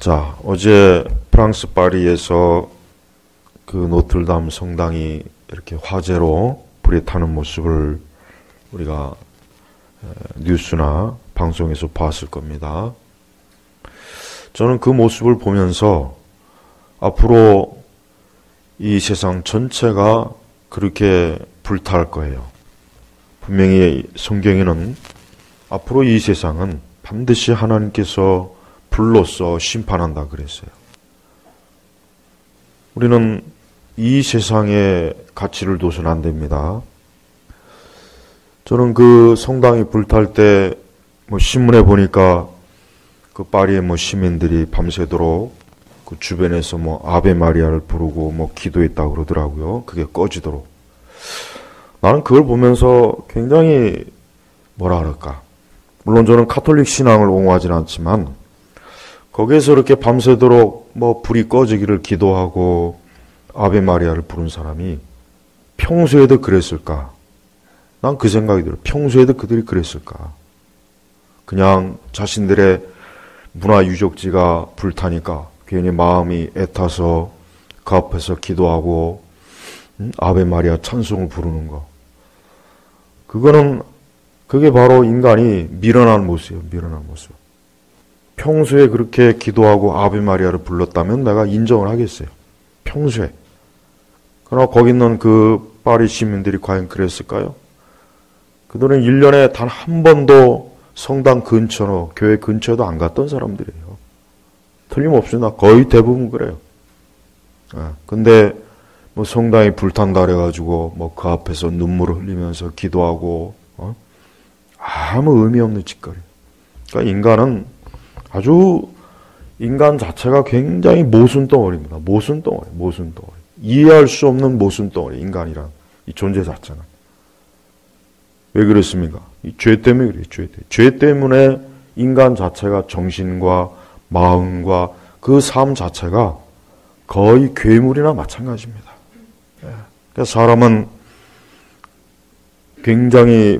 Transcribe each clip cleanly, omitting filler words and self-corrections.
자, 어제 프랑스 파리에서 그 노틀담 성당이 이렇게 화재로 불에 타는 모습을 우리가 뉴스나 방송에서 봤을 겁니다. 저는 그 모습을 보면서 앞으로 이 세상 전체가 그렇게 불탈 거예요. 분명히 성경에는 앞으로 이 세상은 반드시 하나님께서 불로써 심판한다 그랬어요. 우리는 이 세상의 가치를 둬서는 안 됩니다. 저는 그 성당이 불탈 때 신문에 보니까 그 파리의 시민들이 밤새도록 그 주변에서 아베 마리아를 부르고 기도했다고 그러더라고요. 그게 꺼지도록. 나는 그걸 보면서 굉장히 뭐라 그럴까. 물론 저는 카톨릭 신앙을 옹호하지는 않지만 거기에서 이렇게 밤새도록 불이 꺼지기를 기도하고 아베 마리아를 부른 사람이 평소에도 그랬을까? 난 그 생각이 들어요. 평소에도 그들이 그랬을까? 그냥 자신들의 문화 유적지가 불타니까 괜히 마음이 애타서 그 앞에서 기도하고 아베 마리아 찬송을 부르는 거. 그게 바로 인간이 미련한 모습이에요. 미련한 모습. 평소에 그렇게 기도하고 아베 마리아를 불렀다면 내가 인정을 하겠어요. 평소에. 그러나 거기 있는 그 파리 시민들이 과연 그랬을까요? 그들은 1년에 단 한 번도 성당 근처로, 교회 근처에도 안 갔던 사람들이에요. 틀림없이 거의 대부분 그래요. 근데 성당이 불탄다 그래가지고 그 앞에서 눈물을 흘리면서 기도하고 아무 의미 없는 짓거리. 그러니까 인간 자체가 굉장히 모순덩어리입니다. 모순덩어리. 이해할 수 없는 모순덩어리, 인간이란 이 존재 자체는. 왜 그렇습니까? 이 죄 때문에 그래요. 죄 때문에 인간 자체가 정신과 마음과 그 삶 자체가 거의 괴물이나 마찬가지입니다. 그러니까 사람은 굉장히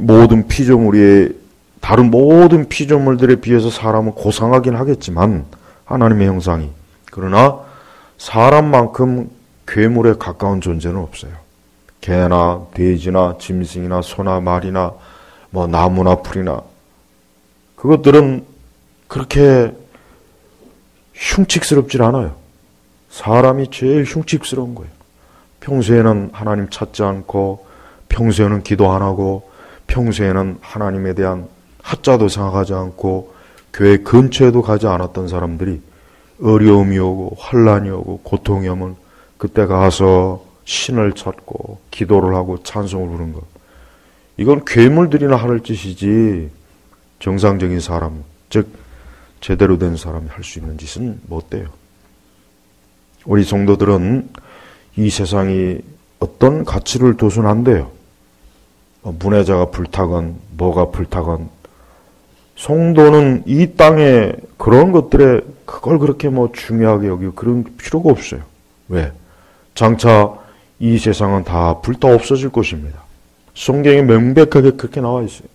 다른 모든 피조물들에 비해서 사람은 고상하긴 하겠지만 하나님의 형상이. 그러나 사람만큼 괴물에 가까운 존재는 없어요. 개나 돼지나 짐승이나 소나 말이나 나무나 풀이나 그것들은 그렇게 흉측스럽질 않아요. 사람이 제일 흉측스러운 거예요. 평소에는 하나님 찾지 않고 평소에는 기도 안 하고 평소에는 하나님에 대한 하자도 생각하지 않고 교회 근처에도 가지 않았던 사람들이 어려움이 오고 환란이 오고 고통이 오면 그때 가서 신을 찾고 기도를 하고 찬송을 부르는 것. 이건 괴물들이나 할 짓이지 정상적인 사람, 즉 제대로 된 사람이 할 수 있는 짓은 못 돼요. 우리 성도들은 이 세상이 어떤 가치를 둬서는 안 돼요. 문화재가 불타건 뭐가 불타건 성도는 이 땅에 그런 것들에 그걸 그렇게 중요하게 여기고 그런 필요가 없어요. 왜? 장차 이 세상은 다 불타 없어질 것입니다. 성경에 명백하게 그렇게 나와 있어요.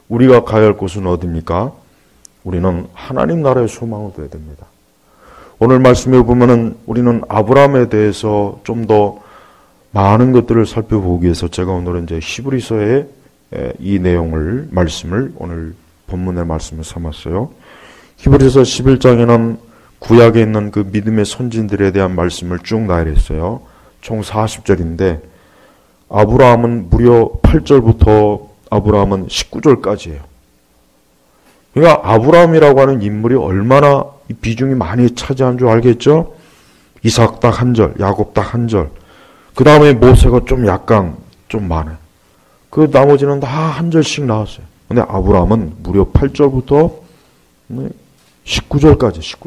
우리가 가야 할 곳은 어디입니까? 우리는 하나님 나라의 소망을 둬야 됩니다. 오늘 말씀에 보면은 우리는 아브라함에 대해서 좀 더 많은 것들을 살펴보기 위해서 제가 오늘은 이제 히브리서의 이 말씀을 오늘 본문의 말씀을 삼았어요. 히브리서 11장에는 구약에 있는 그 믿음의 선진들에 대한 말씀을 쭉 나열했어요. 총 40절인데 아브라함은 무려 8절부터 아브라함은 19절까지예요. 그러니까 아브라함이라고 하는 인물이 얼마나 비중이 많이 차지한 줄 알겠죠? 이삭 딱 한 절, 야곱 딱 한 절. 그 다음에 모세가 좀 많아요. 그 나머지는 다 한 절씩 나왔어요. 근데 아브라함은 무려 8절부터 19절까지.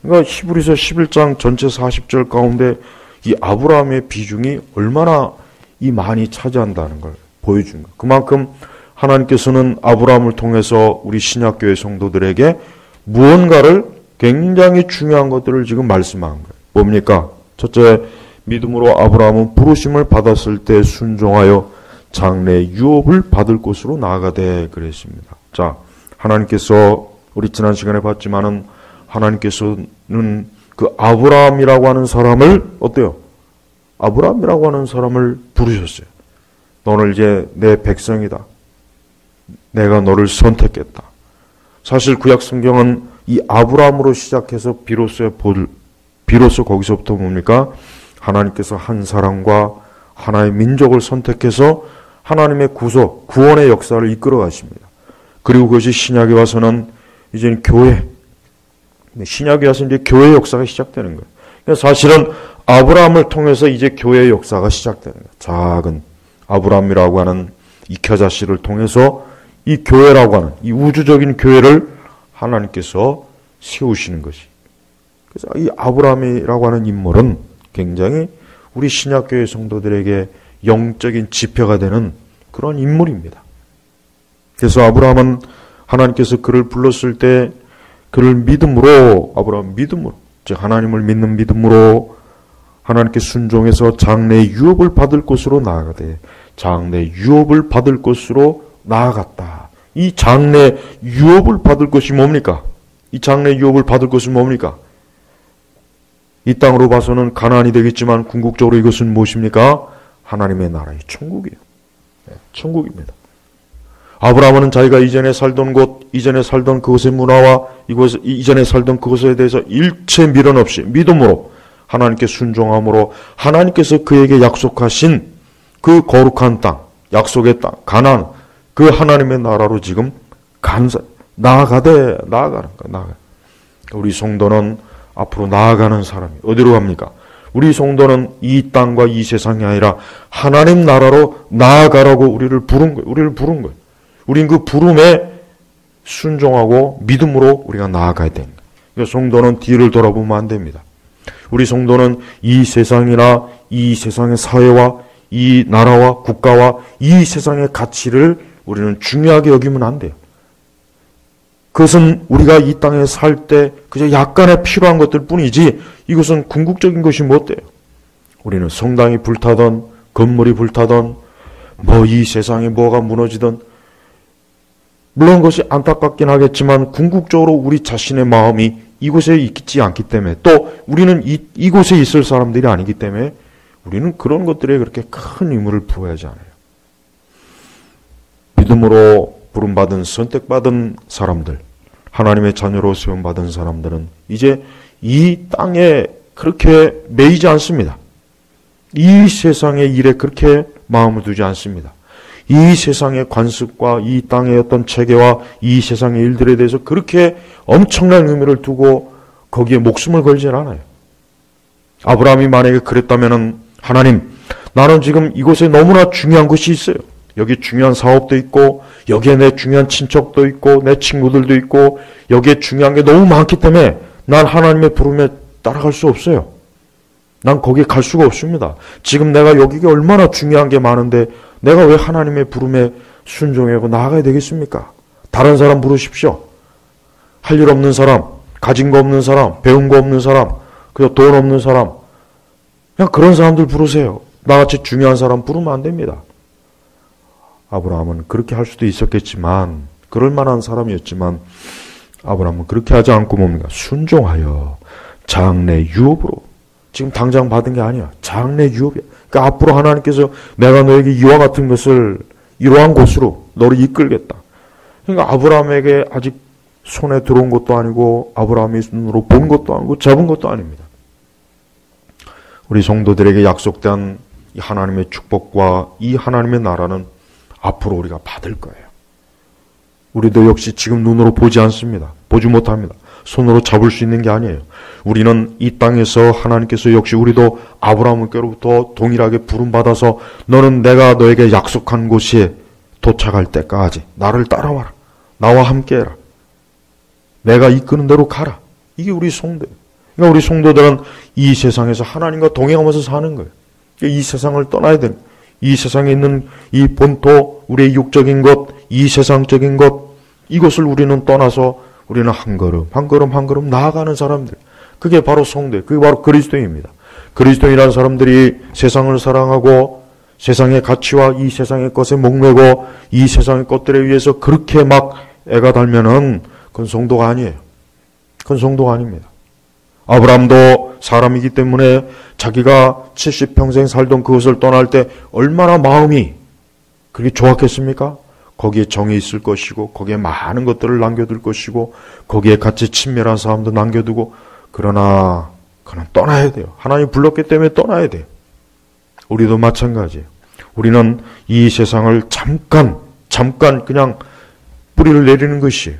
그러니까 히브리서 11장 전체 40절 가운데 이 아브라함의 비중이 얼마나 많이 차지한다는 걸 보여준 거예요. 그만큼 하나님께서는 아브라함을 통해서 우리 신약교회 성도들에게 무언가를 굉장히 중요한 것들을 지금 말씀한 거예요. 뭡니까? 첫째, 믿음으로 아브라함은 부르심을 받았을 때 순종하여 장래 유업을 받을 곳으로 나아가되 그랬습니다. 자, 하나님께서 우리 지난 시간에 봤지만은 하나님께서는 그 아브라함이라고 하는 사람을 어때요? 아브라함이라고 하는 사람을 부르셨어요. 너는 이제 내 백성이다. 내가 너를 선택했다. 사실 구약 성경은 이 아브라함으로 시작해서 비로소 거기서부터 뭡니까? 하나님께서 한 사람과 하나의 민족을 선택해서 하나님의 구원의 역사를 이끌어 가십니다. 그리고 그것이 신약에 와서는 이제는 교회, 신약에 와서 이제 교회의 역사가 시작되는 거예요. 그러니까 사실은 아브라함을 통해서 이제 교회의 역사가 시작되는 거예요. 작은 아브라함이라고 하는 이 겨자씨를 통해서 이 교회라고 하는 이 우주적인 교회를 하나님께서 세우시는 것이. 그래서 이 아브라함이라고 하는 인물은 굉장히 우리 신약교회 성도들에게 영적인 지표가 되는 그런 인물입니다. 그래서 아브라함은 하나님께서 그를 불렀을 때 그를 믿음으로, 아브라함 믿음으로, 즉 하나님을 믿는 믿음으로 하나님께 순종해서 장래의 유업을 받을 곳으로 나아가되 장래 유업을 받을 곳으로 나아갔다. 이 장래 유업을 받을 것이 뭡니까? 이 장래 유업을 받을 것은 뭡니까? 이 땅으로 봐서는 가나안이 되겠지만 궁극적으로 이것은 무엇입니까? 하나님의 나라의 천국이에요. 천국입니다. 아브라함은 자기가 이전에 살던 곳, 이전에 살던 그곳의 문화와 이전에 살던 그것에 대해서 일체 미련 없이 믿음으로 하나님께 순종함으로 하나님께서 그에게 약속하신 그 거룩한 땅, 약속의 땅, 가나안, 그 하나님의 나라로 지금 나아가는 거야. 우리 성도는 앞으로 나아가는 사람이 어디로 갑니까? 우리 성도는 이 땅과 이 세상이 아니라 하나님 나라로 나아가라고 우리를 부른 거예요. 우린 그 부름에 순종하고 믿음으로 우리가 나아가야 됩니다. 그래서 성도는 뒤를 돌아보면 안 됩니다. 우리 성도는 이 세상이나 이 세상의 사회와 이 나라와 국가와 이 세상의 가치를 우리는 중요하게 여기면 안 돼요. 그것은 우리가 이 땅에 살 때 그저 약간의 필요한 것들 뿐이지 이것은 궁극적인 것이 못 돼요. 우리는 성당이 불타던 건물이 불타던 이 세상에 뭐가 무너지던 물론 그것이 안타깝긴 하겠지만 궁극적으로 우리 자신의 마음이 이곳에 있지 않기 때문에 또 우리는 이곳에 있을 사람들이 아니기 때문에 우리는 그런 것들에 그렇게 큰 의무를 부여하지 않아요. 믿음으로 부름받은 선택받은 사람들, 하나님의 자녀로 세움받은 사람들은 이제 이 땅에 그렇게 매이지 않습니다. 이 세상의 일에 그렇게 마음을 두지 않습니다. 이 세상의 관습과 이 땅의 어떤 체계와 이 세상의 일들에 대해서 그렇게 엄청난 의미를 두고 거기에 목숨을 걸지 않아요. 아브라함이 만약에 그랬다면 하나님, 나는 지금 이곳에 너무나 중요한 것이 있어요. 여기 중요한 사업도 있고 여기에 내 중요한 친척도 있고 내 친구들도 있고 여기에 중요한 게 너무 많기 때문에 난 하나님의 부름에 따라갈 수 없어요. 난 거기에 갈 수가 없습니다. 지금 내가 여기가 얼마나 중요한 게 많은데 내가 왜 하나님의 부름에 순종하고 나아가야 되겠습니까? 다른 사람 부르십시오. 할 일 없는 사람, 가진 거 없는 사람, 배운 거 없는 사람, 그리고 돈 없는 사람, 그냥 그런 사람들 부르세요. 나같이 중요한 사람 부르면 안 됩니다. 아브라함은 그렇게 할 수도 있었겠지만 그럴 만한 사람이었지만 아브라함은 그렇게 하지 않고 뭡니까? 순종하여 장래 유업으로 지금 당장 받은 게 아니야. 장래 유업이야. 그러니까 앞으로 하나님께서 내가 너에게 이와 같은 것을 이러한 곳으로 너를 이끌겠다. 그러니까 아브라함에게 아직 손에 들어온 것도 아니고 아브라함이 눈으로 본 것도 아니고 잡은 것도 아닙니다. 우리 성도들에게 약속된 이 하나님의 축복과 이 하나님의 나라는 앞으로 우리가 받을 거예요. 우리도 역시 지금 눈으로 보지 않습니다. 보지 못합니다. 손으로 잡을 수 있는 게 아니에요. 우리는 이 땅에서 하나님께서 역시 우리도 아브라함께로부터 동일하게 부름받아서 너는 내가 너에게 약속한 곳에 도착할 때까지 나를 따라와라. 나와 함께해라. 내가 이끄는 대로 가라. 이게 우리 성도예요. 그러니까 우리 성도들은 이 세상에서 하나님과 동행하면서 사는 거예요. 이 세상을 떠나야 되는 거예요. 이 세상에 있는 이 본토, 우리의 육적인 것, 이 세상적인 것, 이것을 우리는 떠나서 우리는 한 걸음 나아가는 사람들. 그게 바로 성도예요. 그게 바로 그리스도인입니다. 그리스도인이라는 사람들이 세상을 사랑하고 세상의 가치와 이 세상의 것에 목매고 이 세상의 것들에 의해서 그렇게 막 애가 달면은 그건 성도가 아니에요. 그건 성도가 아닙니다. 아브라함도 사람이기 때문에 자기가 70평생 살던 그것을 떠날 때 얼마나 마음이 그렇게 좋았겠습니까? 거기에 정이 있을 것이고 거기에 많은 것들을 남겨둘 것이고 거기에 같이 친밀한 사람도 남겨두고 그러나 그는 떠나야 돼요. 하나님이 불렀기 때문에 떠나야 돼요. 우리도 마찬가지예요. 우리는 이 세상을 잠깐 그냥 뿌리를 내리는 것이에요.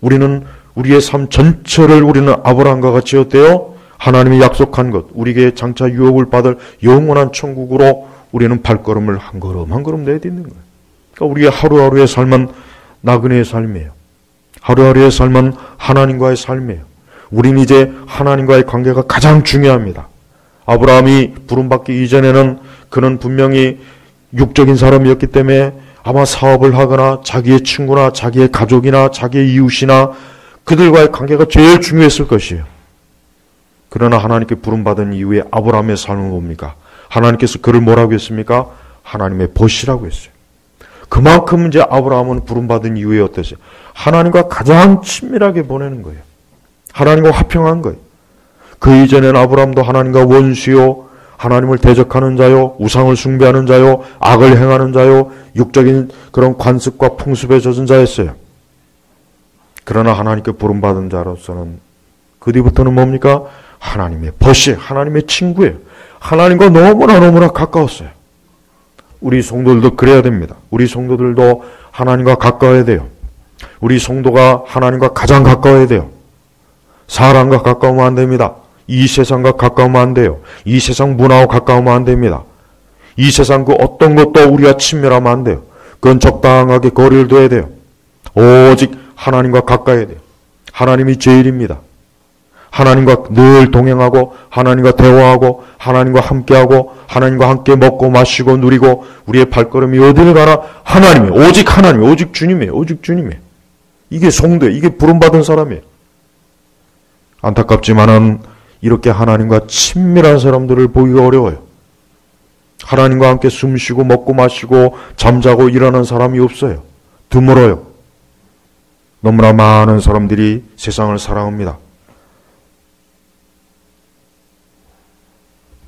우리는 우리의 삶 전체를 우리는 아브라함과 같이 어때요? 하나님이 약속한 것, 우리에게 장차 유업을 받을 영원한 천국으로 우리는 발걸음을 한 걸음 한 걸음 내딛는 거예요. 그러니까 우리의 하루하루의 삶은 나그네의 삶이에요. 하루하루의 삶은 하나님과의 삶이에요. 우리는 이제 하나님과의 관계가 가장 중요합니다. 아브라함이 부름받기 이전에는 그는 분명히 육적인 사람이었기 때문에 아마 사업을 하거나 자기의 친구나 자기의 가족이나 자기의 이웃이나 그들과의 관계가 제일 중요했을 것이에요. 그러나 하나님께 부름받은 이후에 아브라함의 삶은 뭡니까? 하나님께서 그를 뭐라고 했습니까? 하나님의 벗이라고 했어요. 그만큼 이제 아브라함은 부름받은 이후에 어땠어요? 하나님과 가장 친밀하게 보내는 거예요. 하나님과 화평한 거예요. 그 이전에는 아브라함도 하나님과 원수요, 하나님을 대적하는 자요, 우상을 숭배하는 자요, 악을 행하는 자요, 육적인 그런 관습과 풍습에 젖은 자였어요. 그러나 하나님께 부름받은 자로서는 그 뒤부터는 뭡니까? 하나님의 벗이, 하나님의 친구예요. 하나님과 너무나 가까웠어요. 우리 성도들도 그래야 됩니다. 우리 성도들도 하나님과 가까워야 돼요. 우리 성도가 하나님과 가장 가까워야 돼요. 사람과 가까우면 안 됩니다. 이 세상과 가까우면 안 돼요. 이 세상 문화와 가까우면 안 됩니다. 이 세상 그 어떤 것도 우리가 친밀하면 안 돼요. 그건 적당하게 거리를 둬야 돼요. 오직 하나님과 가까워야 돼요. 하나님이 제일입니다. 하나님과 늘 동행하고 하나님과 대화하고 하나님과 함께하고 하나님과 함께 먹고 마시고 누리고 우리의 발걸음이 어디를 가나 하나님이에요. 오직 하나님이에요. 오직 주님이에요. 오직 주님이에요. 이게 성도예요. 이게 부름받은 사람이에요. 안타깝지만은 이렇게 하나님과 친밀한 사람들을 보기가 어려워요. 하나님과 함께 숨쉬고 먹고 마시고 잠자고 일하는 사람이 없어요. 드물어요. 너무나 많은 사람들이 세상을 살아옵니다.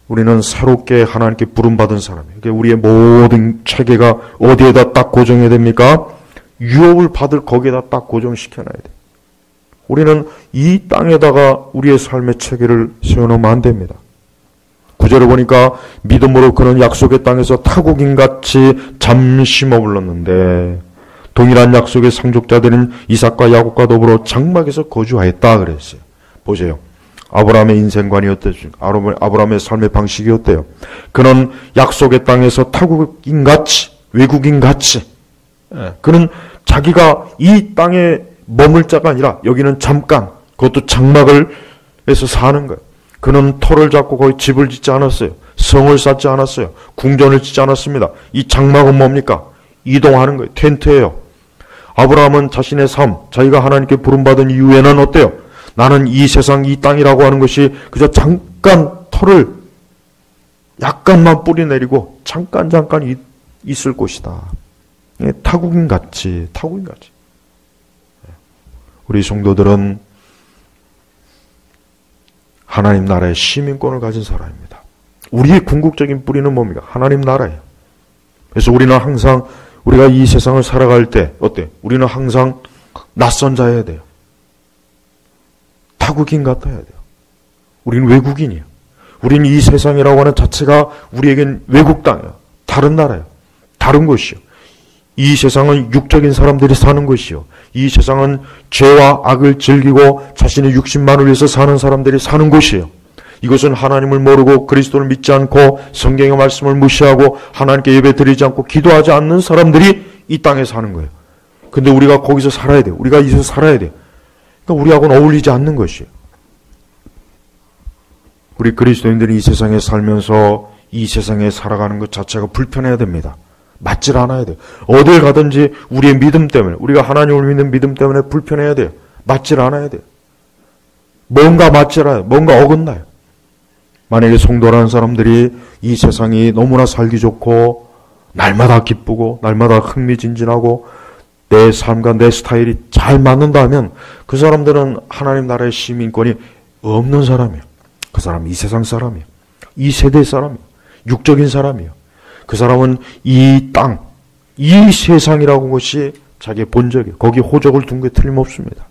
우리는 새롭게 하나님께 부름받은 사람이에요. 그러니까 우리의 모든 체계가 어디에다 딱 고정해야 됩니까? 유업을 받을 거기에다 딱 고정시켜놔야 돼요. 우리는 이 땅에다가 우리의 삶의 체계를 세워놓으면 안 됩니다. 구절을 보니까 믿음으로 그는 약속의 땅에서 타국인같이 잠시 머물렀는데 동일한 약속의 상속자들은 이삭과 야곱과 더불어 장막에서 거주하였다 그랬어요. 보세요. 아브라함의 인생관이 어땠습니까? 아브라함의 삶의 방식이 어때요? 그는 약속의 땅에서 타국인같이, 외국인같이, 그는 자기가 이 땅에 머물 자가 아니라 여기는 잠깐, 그것도 장막을 해서 사는 거예요. 그는 터를 잡고 거기 집을 짓지 않았어요. 성을 쌓지 않았어요. 궁전을 짓지 않았습니다. 이 장막은 뭡니까? 이동하는 거예요. 텐트예요. 아브라함은 자신의 삶, 자기가 하나님께 부름받은 이후에는 어때요? 나는 이 세상, 이 땅이라고 하는 것이 그저 잠깐 터를 약간만 뿌리내리고 잠깐 있을 곳이다. 타국인같이. 우리 성도들은 하나님 나라의 시민권을 가진 사람입니다. 우리의 궁극적인 뿌리는 뭡니까? 하나님 나라예요. 그래서 우리는 항상 우리가 이 세상을 살아갈 때 어때? 우리는 항상 낯선 자여야 돼요. 타국인 같아야 돼요. 우리는 외국인이에요. 우리는 이 세상이라고 하는 자체가 우리에겐 외국 땅이에요. 다른 나라예요. 다른 곳이요. 이 세상은 육적인 사람들이 사는 곳이요. 이 세상은 죄와 악을 즐기고 자신의 육신만을 위해서 사는 사람들이 사는 곳이에요. 이것은 하나님을 모르고 그리스도를 믿지 않고 성경의 말씀을 무시하고 하나님께 예배드리지 않고 기도하지 않는 사람들이 이 땅에 사는 거예요. 근데 우리가 거기서 살아야 돼요. 우리가 이기서 살아야 돼요. 그러니까 우리하고는 어울리지 않는 것이에요. 우리 그리스도인들이 이 세상에 살면서 이 세상에 살아가는 것 자체가 불편해야 됩니다. 맞질 않아야 돼요. 어딜 가든지 우리의 믿음 때문에, 우리가 하나님을 믿는 믿음 때문에 불편해야 돼요. 맞질 않아야 돼요. 뭔가 맞질 않아요. 뭔가 어긋나요. 만약에 성도라는 사람들이 이 세상이 너무나 살기 좋고 날마다 기쁘고 날마다 흥미진진하고 내 삶과 내 스타일이 잘 맞는다면 그 사람들은 하나님 나라의 시민권이 없는 사람이에요. 그 사람은 이 세상 사람이에요. 이 세대 사람이에요. 육적인 사람이에요. 그 사람은 이 땅, 이 세상이라고 하는 것이 자기의 본적이에요. 거기에 호적을 둔 게 틀림없습니다.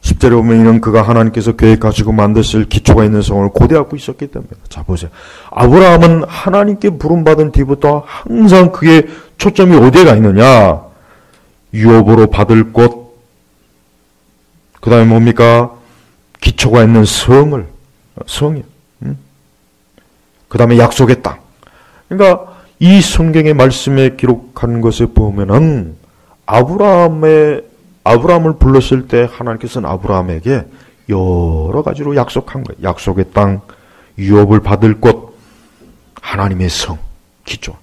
10절에 보면 이는 그가 하나님께서 계획하시고 만드실 기초가 있는 성을 고대하고 있었기 때문입니다. 자, 보세요. 아브라함은 하나님께 부름받은 뒤부터 항상 그의 초점이 어디에 가 있느냐? 유업으로 받을 곳, 그 다음에 뭡니까? 기초가 있는 성이요. 그 다음에 약속의 땅. 그러니까 이 성경의 말씀에 기록한 것에 보면은 아브라함을 불렀을 때 하나님께서는 아브라함에게 여러 가지로 약속한 거예요. 약속의 땅, 유업을 받을 곳, 하나님의 성, 기초.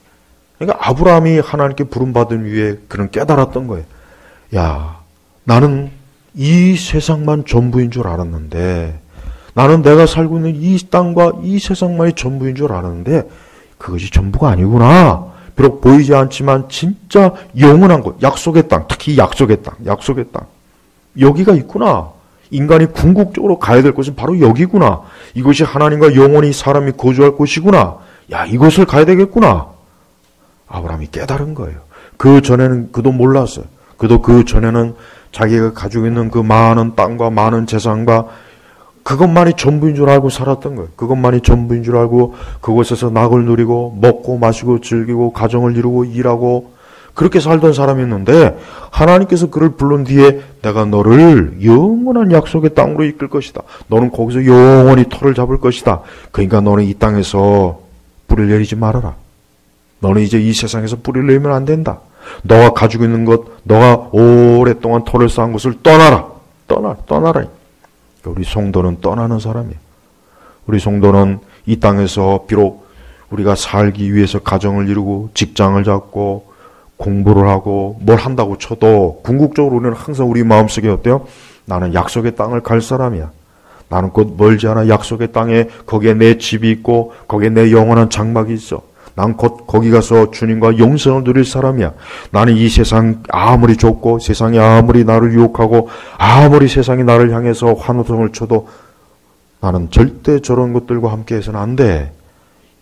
그러니까 아브라함이 하나님께 부름받은 위에 그는 깨달았던 거예요. 야, 나는 이 세상만 전부인 줄 알았는데, 나는 내가 살고 있는 이 땅과 이 세상만이 전부인 줄 알았는데 그것이 전부가 아니구나. 비록 보이지 않지만 진짜 영원한 곳, 약속의 땅, 특히 약속의 땅. 여기가 있구나. 인간이 궁극적으로 가야 될 곳은 바로 여기구나. 이것이 하나님과 영원히 사람이 거주할 곳이구나. 야, 이곳을 가야 되겠구나. 아브라함이 깨달은 거예요. 그 전에는 그도 몰랐어요. 그도 그 전에는 자기가 가지고 있는 그 많은 땅과 많은 재산과 그것만이 전부인 줄 알고 살았던 거예요. 그것만이 전부인 줄 알고 그곳에서 낙을 누리고 먹고 마시고 즐기고 가정을 이루고 일하고 그렇게 살던 사람이었는데 하나님께서 그를 부른 뒤에 내가 너를 영원한 약속의 땅으로 이끌 것이다. 너는 거기서 영원히 터를 잡을 것이다. 그러니까 너는 이 땅에서 뿌리를 내리지 말아라. 너는 이제 이 세상에서 뿌리를 내리면 안 된다. 너가 가지고 있는 것, 너가 오랫동안 터를 쌓은 것을 떠나라. 떠나라. 우리 성도는 떠나는 사람이에요. 우리 성도는 이 땅에서 비록 우리가 살기 위해서 가정을 이루고 직장을 잡고 공부를 하고 뭘 한다고 쳐도 궁극적으로 우리는 항상 우리 마음속에 어때요? 나는 약속의 땅을 갈 사람이야. 나는 곧 멀지 않아 약속의 땅에 거기에 내 집이 있고 거기에 내 영원한 장막이 있어. 난 곧 거기 가서 주님과 영생을 누릴 사람이야. 나는 이 세상 아무리 좁고 세상이 아무리 나를 유혹하고 아무리 세상이 나를 향해서 환호성을 쳐도 나는 절대 저런 것들과 함께해서는 안 돼.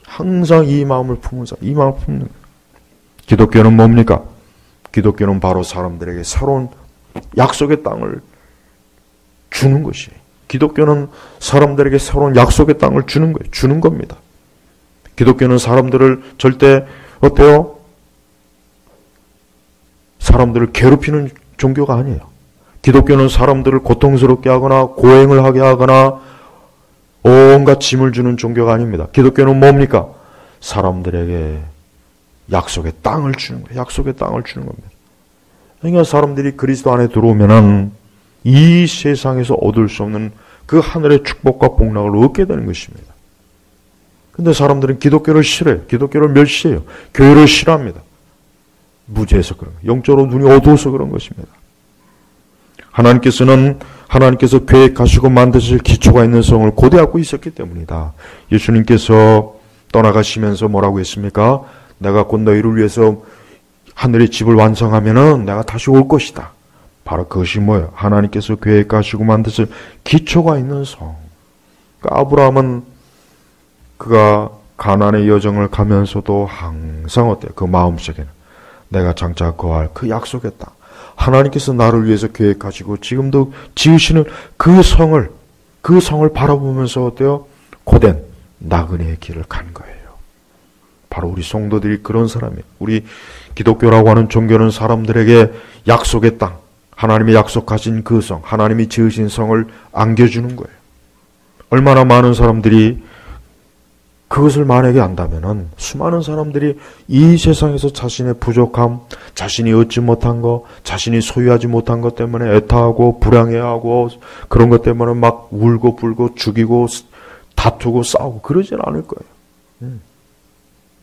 항상 이 마음을 품는 사람, 이 마음을 품는 거예요. 기독교는 뭡니까? 기독교는 바로 사람들에게 새로운 약속의 땅을 주는 것이에요. 기독교는 사람들에게 새로운 약속의 땅을 주는 거예요. 주는 겁니다. 기독교는 사람들을 절대 어때요? 사람들을 괴롭히는 종교가 아니에요. 기독교는 사람들을 고통스럽게 하거나 고행을 하게 하거나 온갖 짐을 주는 종교가 아닙니다. 기독교는 뭡니까? 사람들에게 약속의 땅을 주는 거예요. 약속의 땅을 주는 겁니다. 그러니까 사람들이 그리스도 안에 들어오면은 이 세상에서 얻을 수 없는 그 하늘의 축복과 복락을 얻게 되는 것입니다. 근데 사람들은 기독교를 싫어해요. 기독교를 멸시해요. 교회를 싫어합니다. 무지해서 그런 거예요. 영적으로 눈이 어두워서 그런 것입니다. 하나님께서 계획하시고 만드실 기초가 있는 성을 고대하고 있었기 때문이다. 예수님께서 떠나가시면서 뭐라고 했습니까? 내가 곧 너희를 위해서 하늘의 집을 완성하면은 내가 다시 올 것이다. 바로 그것이 뭐예요? 하나님께서 계획하시고 만드실 기초가 있는 성. 그러니까 아브라함은 그가 가나안의 여정을 가면서도 항상 어때요? 그 마음속에는 내가 장차 거할 그 약속의 땅. 하나님께서 나를 위해서 계획하시고 지금도 지으시는 그 성을 바라보면서 어때요? 고된 나그네의 길을 간 거예요. 바로 우리 성도들이 그런 사람이에요. 우리 기독교라고 하는 종교는 사람들에게 약속의 땅, 하나님이 약속하신 그 성, 하나님이 지으신 성을 안겨주는 거예요. 얼마나 많은 사람들이 그것을 만약에 안다면은 수많은 사람들이 이 세상에서 자신의 부족함, 자신이 얻지 못한 것, 자신이 소유하지 못한 것 때문에 애타하고 불행해하고 그런 것 때문에 막 울고 불고 죽이고 다투고 싸우고 그러진 않을 거예요.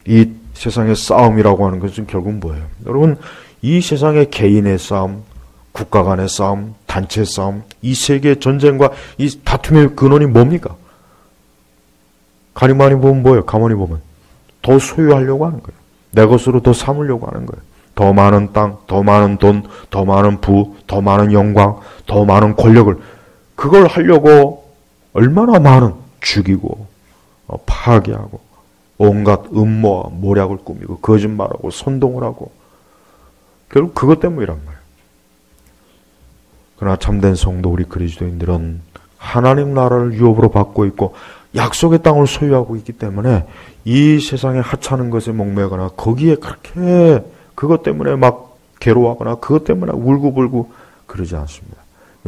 이 세상의 싸움이라고 하는 것은 결국 뭐예요? 여러분, 이 세상의 개인의 싸움, 국가 간의 싸움, 단체 싸움, 이 세계의 전쟁과 이 다툼의 근원이 뭡니까? 가만히 보면 뭐예요? 가만히 보면 더 소유하려고 하는 거예요. 내 것으로 더 삼으려고 하는 거예요. 더 많은 땅, 더 많은 돈, 더 많은 부, 더 많은 영광, 더 많은 권력을 그걸 하려고 얼마나 많은 죽이고 파괴하고 온갖 음모와 모략을 꾸미고 거짓말하고 선동을 하고 결국 그것 때문이란 말이에요. 그러나 참된 성도 우리 그리스도인들은 하나님 나라를 유업으로 받고 있고 약속의 땅을 소유하고 있기 때문에 이 세상에 하찮은 것에 목매거나 거기에 그렇게 그것 때문에 막 괴로워하거나 그것 때문에 울고불고 그러지 않습니다.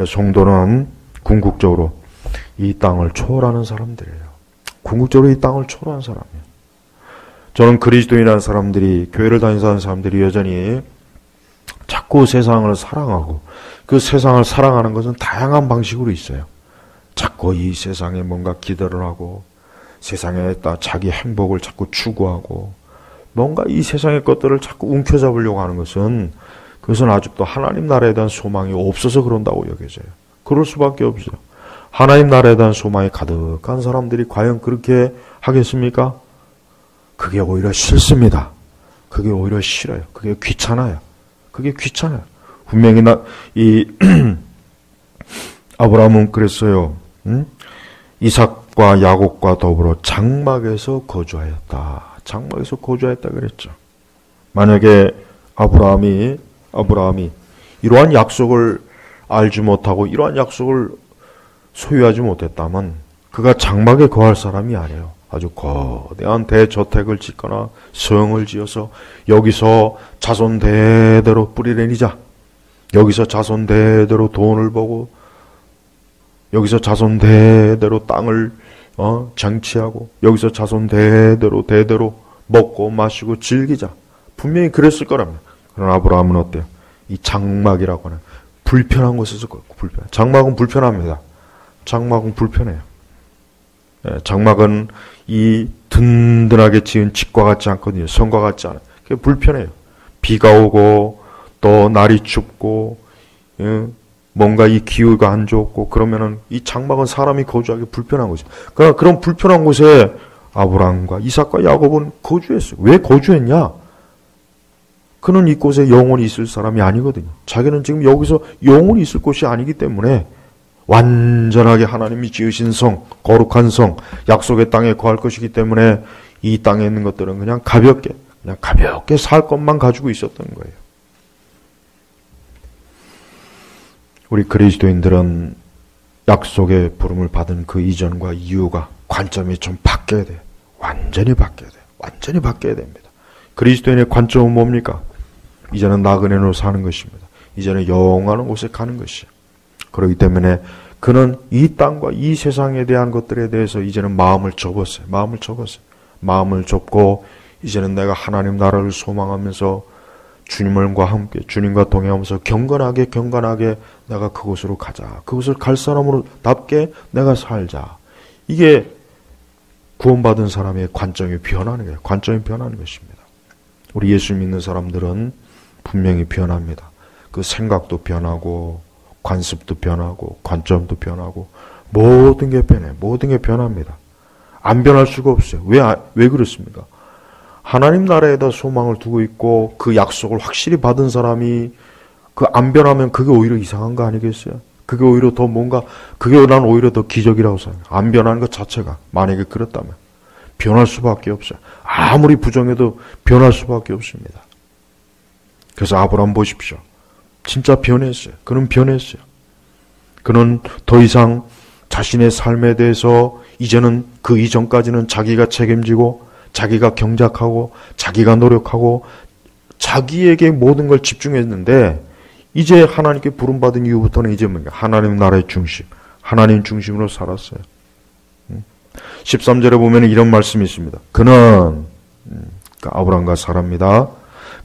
성도는 궁극적으로 이 땅을 초월하는 사람들이에요. 궁극적으로 이 땅을 초월한 사람이에요. 저는 그리스도인이라는 사람들이, 교회를 다니는 사람들이 여전히 자꾸 세상을 사랑하고 그 세상을 사랑하는 것은 다양한 방식으로 있어요. 자꾸 이 세상에 뭔가 기대를 하고 세상에 자기 행복을 자꾸 추구하고 뭔가 이 세상의 것들을 자꾸 움켜잡으려고 하는 것은 그것은 아직도 하나님 나라에 대한 소망이 없어서 그런다고 여겨져요. 그럴 수밖에 없어요. 하나님 나라에 대한 소망이 가득한 사람들이 과연 그렇게 하겠습니까? 그게 오히려 싫습니다. 그게 오히려 싫어요. 그게 귀찮아요. 그게 귀찮아요. 분명히 아브라함은 그랬어요. 이삭과 야곱과 더불어 장막에서 거주하였다. 장막에서 거주하였다 그랬죠. 만약에 아브라함이 이러한 약속을 알지 못하고 이러한 약속을 소유하지 못했다면 그가 장막에 거할 사람이 아니에요. 아주 거대한 대저택을 짓거나 성을 지어서 여기서 자손 대대로 뿌리 내리자. 여기서 자손 대대로 돈을 벌고 여기서 자손 대대로 땅을 정치하고 여기서 자손 대대로 먹고 마시고 즐기자. 분명히 그랬을 거랍니다. 그러나 아브라함은 어때요? 이 장막이라고 하는 불편한 곳에서 불편. 장막은 불편합니다. 장막은 불편해요. 장막은 이 든든하게 지은 집과 같지 않거든요. 성과 같지 않아요. 그게 불편해요. 비가 오고 또 날이 춥고 뭔가 이 기후가 안 좋고 그러면은 이 장막은 사람이 거주하기 불편한 거죠. 그러나 그런 불편한 곳에 아브라함과 이삭과 야곱은 거주했어요. 왜 거주했냐? 그는 이곳에 영원히 있을 사람이 아니거든요. 자기는 지금 여기서 영원히 있을 곳이 아니기 때문에 완전하게 하나님이 지으신 성, 거룩한 성, 약속의 땅에 거할 것이기 때문에 이 땅에 있는 것들은 그냥 가볍게 살 것만 가지고 있었던 거예요. 우리 그리스도인들은 약속의 부름을 받은 그 이전과 이후가 관점이 좀 바뀌어야 돼요. 완전히 바뀌어야 돼요. 완전히 바뀌어야 됩니다. 그리스도인의 관점은 뭡니까? 이제는 나그네로 사는 것입니다. 이제는 영원한 곳에 가는 것이에요. 그렇기 때문에 그는 이 땅과 이 세상에 대한 것들에 대해서 이제는 마음을 접었어요. 마음을 접고 이제는 내가 하나님 나라를 소망하면서 주님과 함께 주님과 동행하면서 경건하게 내가 그곳으로 가자. 그곳을 갈 사람으로답게 내가 살자. 이게 구원받은 사람의 관점이 변하는 거예요. 관점이 변하는 것입니다. 우리 예수 믿는 사람들은 분명히 변합니다. 그 생각도 변하고 관습도 변하고 관점도 변하고 모든 게 변해요. 모든 게 변합니다. 안 변할 수가 없어요. 왜 그렇습니까? 하나님 나라에다 소망을 두고 있고 그 약속을 확실히 받은 사람이 그 안 변하면 그게 오히려 이상한 거 아니겠어요? 그게 오히려 더 그게 난 오히려 더 기적이라고 생각해요. 안 변하는 것 자체가 만약에 그렇다면 변할 수밖에 없어요. 아무리 부정해도 변할 수밖에 없습니다. 그래서 아브라함 보십시오. 진짜 변했어요. 그는 변했어요. 그는 더 이상 자신의 삶에 대해서 이제는 그 이전까지는 자기가 책임지고 자기가 경작하고 자기가 노력하고 자기에게 모든 걸 집중했는데 이제 하나님께 부름받은 이후부터는 이제 뭔가 하나님 나라의 중심, 하나님 중심으로 살았어요. 13절에 보면 이런 말씀이 있습니다. 그는 아브라함과 사라입니다.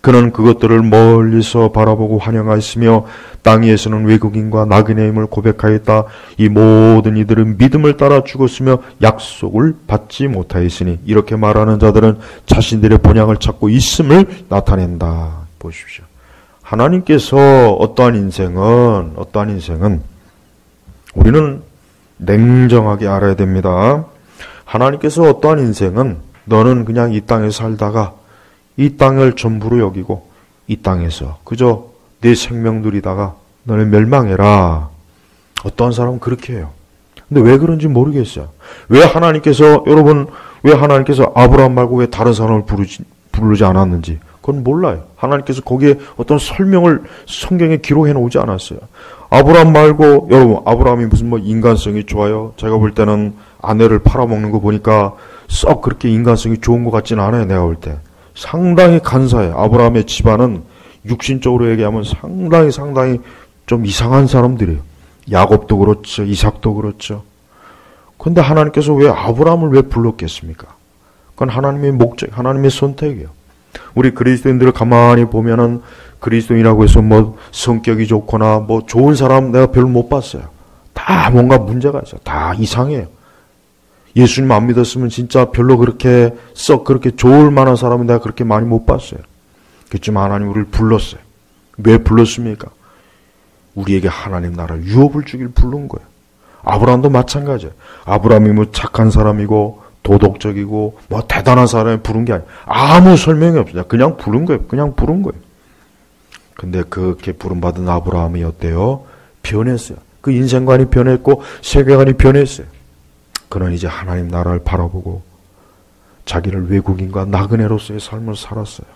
그는 그것들을 멀리서 바라보고 환영하였으며 땅 위에서는 외국인과 나그네임을 고백하였다. 이 모든 이들은 믿음을 따라 죽었으며 약속을 받지 못하였으니 이렇게 말하는 자들은 자신들의 본향을 찾고 있음을 나타낸다. 보십시오. 하나님께서 어떠한 인생은 우리는 냉정하게 알아야 됩니다. 하나님께서 어떠한 인생은 너는 그냥 이 땅에 살다가 이 땅을 전부로 여기고 이 땅에서 그저 내 생명 누리다가 너는 멸망해라. 어떠한 사람은 그렇게 해요. 근데 왜 그런지 모르겠어요. 왜 하나님께서 아브라함 말고 왜 다른 사람을 부르지 않았는지 그건 몰라요. 하나님께서 거기에 어떤 설명을 성경에 기록해 놓지 않았어요. 아브라함 말고 여러분 아브라함이 무슨 인간성이 좋아요? 제가 볼 때는 아내를 팔아먹는 거 보니까 썩 그렇게 인간성이 좋은 것 같지는 않아요. 내가 볼 때. 상당히 간사해요. 아브라함의 집안은 육신적으로 얘기하면 상당히 좀 이상한 사람들이에요. 야곱도 그렇죠. 이삭도 그렇죠. 그런데 하나님께서 왜 아브라함을 왜 불렀겠습니까? 그건 하나님의 목적, 하나님의 선택이에요. 우리 그리스도인들을 가만히 보면은 그리스도인이라고 해서 성격이 좋거나 좋은 사람 내가 별로 못 봤어요. 다 뭔가 문제가 있어요. 다 이상해요. 예수님 안 믿었으면 진짜 별로 그렇게 좋을 만한 사람은 내가 그렇게 많이 못 봤어요. 그렇지만 하나님 우리를 불렀어요. 왜 불렀습니까? 우리에게 하나님 나라 유업을 주길 부른 거예요. 아브라함도 마찬가지예요. 아브라함이 착한 사람이고 도덕적이고 대단한 사람이 부른 게 아니에요. 아무 설명이 없어요. 그냥 부른 거예요. 근데 그렇게 부름받은 아브라함이 어때요? 변했어요. 그 인생관이 변했고 세계관이 변했어요. 그는 이제 하나님 나라를 바라보고 자기를 외국인과 나그네로서의 삶을 살았어요.